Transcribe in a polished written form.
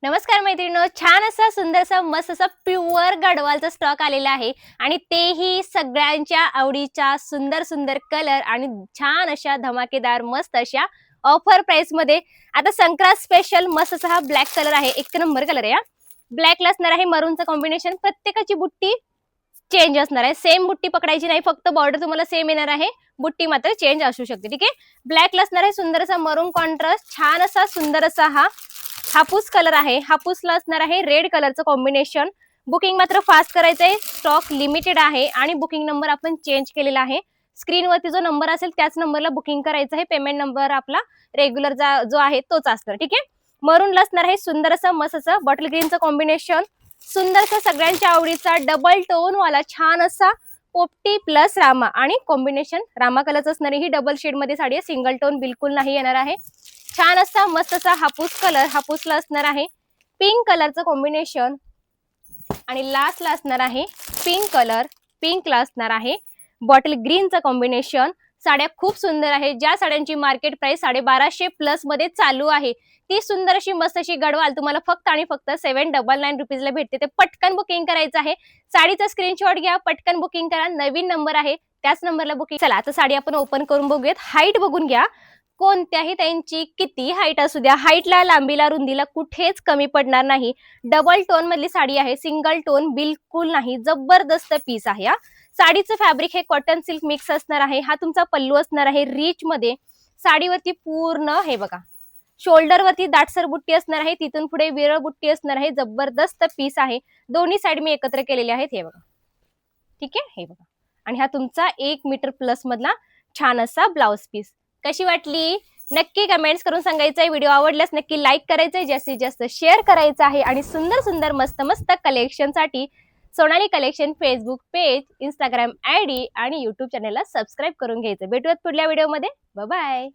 नमस्कार मैत्रिणींनो, छान असा सुंदर असा मस्त असा प्युअर गडवालचा स्टॉक आलेला आहे आणि तेही सगळ्यांच्या आवडीच्या सुंदर सुंदर कलर आणि छान अशा धमाकेदार मस्त अशा ऑफर प्राइस मध्ये। आता संक्रांत स्पेशल मस्त असा हा ब्लॅक कलर आहे, एक नंबर कलर आहे। ब्लॅक ला असणार आहे मरूनचं कॉम्बिनेशन, प्रत्येकाची बुट्टी चेंज असणार आहे, सेम बुट्टी पकडायची नाही, फक्त बॉर्डर तुम्हाला सेम येणार आहे, बुट्टी मात्र चेंज असू शकते। ठीक आहे, ब्लॅक ला असणार आहे सुंदर असा मरून कॉन्ट्रास्ट, छान असा सुंदर असा हा हापूस कलर आहे, हापूसला असणार आहे रेड कलरचं कॉम्बिनेशन। बुकिंग मात्र फास्ट करायचंय, स्टॉक लिमिटेड आहे आणि बुकिंग नंबर आपण चेंज केलेला आहे। स्क्रीनवरती जो नंबर असेल त्याच नंबरला बुकिंग करायचं आहे, पेमेंट नंबर आपला रेग्युलर जो आहे तोच असणार। ठीक आहे, मरूनला असणार आहे सुंदर असं मस्त असं बॉटल ग्रीनचं कॉम्बिनेशन, सुंदर असं सगळ्यांच्या आवडीचा डबल टोन वाला छान असा पोपटी प्लस रामा आणि कॉम्बिनेशन रामा कलरचं असणार आहे। ही डबल शेड मध्ये साडी आहे, सिंगल टोन बिलकुल नाही येणार आहे। छान असा मस्त असा हापूस कलर, हापूसला असणार आहे पिंक कलरचं कॉम्बिनेशन आणि लास्टला असणार आहे पिंक कलर, पिंकला असणार आहे बॉटल ग्रीनचं कॉम्बिनेशन। साड्या खूप सुंदर आहे, ज्या साड्यांची मार्केट प्राइस 1250 प्लस मध्ये चालू आहे ती सुंदर अशी मस्त अशी गडवाल तुम्हाला फक्त आणि फक्त 799 रुपीजला भेटते। ते पटकन बुकिंग करायचं आहे, साडीचा स्क्रीनशॉट घ्या, पटकन बुकिंग करा, नवीन नंबर आहे त्याच नंबरला बुकिंग। चला आता साडी आपण ओपन करून बघूयात, हाईट बघून घ्या, कोणत्याही त्यांची किती हाईट असू द्या, हाईटला लांबीला रुंदीला कुठेच कमी पडणार नाही। डबल टोन मधली साडी आहे, सिंगल टोन बिलकुल नाही, जबरदस्त पीस आहे। साडीचं फॅब्रिक हे कॉटन सिल्क मिक्स असणार आहे। हा तुमचा पल्लू असणार आहे रिच मध्ये, साडीवरती पूर्ण हे बघा शोल्डर वरती दाटसर बुट्टी असणार आहे, तिथून पुढे विरळ बुट्टी असणार आहे, जबरदस्त पीस आहे। दोन्ही साइड मी एकत्र केलेले आहेत, हे बघा। ठीक आहे, हे बघा, आणि हा तुमचा 1 मीटर प्लस मधला छान असा ब्लाउज पीस। कशी वाटली नक्की कमेंट्स करून सांगायचंय, व्हिडिओ आवडल्यास नक्की लाईक करायचंय, जास्तीत जास्त शेअर करायचं आहे आणि सुंदर सुंदर मस्त मस्त कलेक्शन साठी Sonali collection Facebook page, Instagram ID आणि युट्यूब चॅनलला सबस्क्राईब करून घ्यायचं। भेटूयात पुढल्या व्हिडिओमध्ये, बाय बाय।